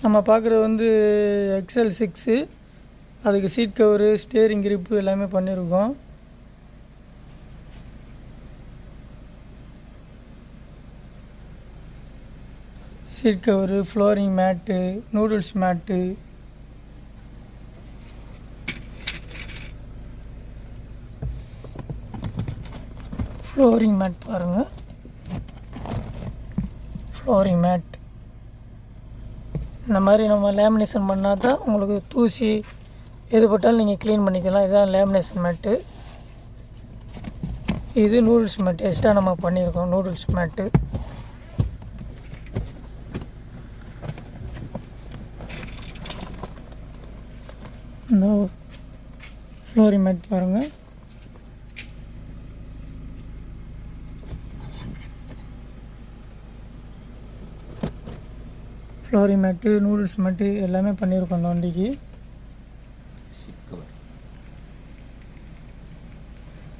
நம்ம பார்க்குறது வந்து XL6. அதுக்கு சீட் கவரு, ஸ்டேரிங் கிரிப்பு எல்லாமே பண்ணியிருக்கோம். சீட் கவரு, ஃப்ளோரிங் மேட்டு, நூடுல்ஸ் மேட்டு, ஃப்ளோரிங் மேட் பாருங்கள். ஃப்ளோரிங் மேட் இந்த மாதிரி நம்ம லேமினேஷன் பண்ணால் தான் உங்களுக்கு தூசி எது பட்டாலும் நீங்கள் க்ளீன் பண்ணிக்கலாம். இதுதான் லேமினேஷன் மேட்டு. இது நூடுல்ஸ் மேட்டு எக்ஸ்ட்ரா நம்ம பண்ணியிருக்கோம். நூடுல்ஸ் மேட்டு இந்த ஃப்ளோரிங் மேட் பாருங்கள். ஃப்ளோரிங் மேட்டு, நூடுல்ஸ் மேட்டு எல்லாமே பண்ணியிருக்கோம் அந்த வண்டிக்கு.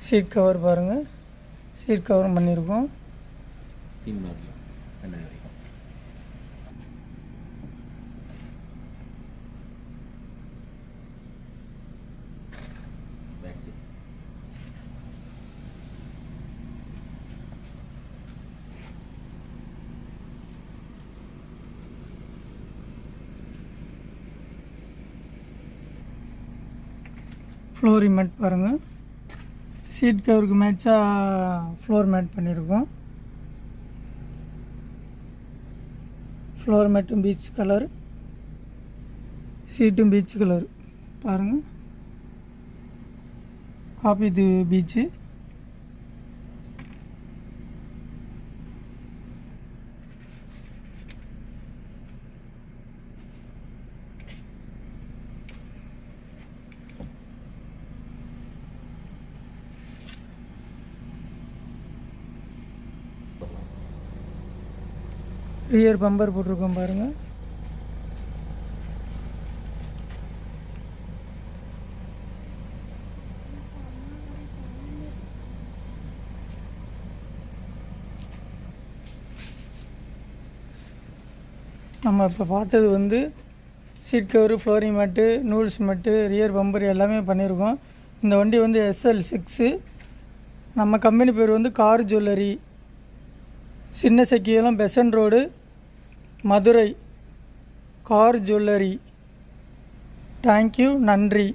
சீட் கவர் பாருங்கள், சீட் கவரும் பண்ணியிருக்கோம். ஃப்ளோரிங் மேட் பாருங்கள். சீட் கவருக்கு மேட்சாக ஃப்ளோர் மேட் பண்ணியிருக்கோம். ஃப்ளோர் மேட்டும் பீச் கலர், சீட்டும் பீச் கலர் பாருங்கள். காப்பி இது பீச்சு. ரியர் பம்பர் போட்டிருக்கோம் பாருங்கள். நம்ம இப்போ பார்த்தது வந்து சீட் கவரு, ஃப்ளோரிங் மேட்டு, நூல்ஸ் மேட்டு, ரியர் பம்பர் எல்லாமே பண்ணியிருக்கோம். இந்த வண்டி வந்து SL6. நம்ம கம்பெனி பேர் வந்து கார் ஜுவல்லரி, சின்ன செக்கியெல்லாம் Besant road, Madurai. Car jewellery. Thank you, நன்றி.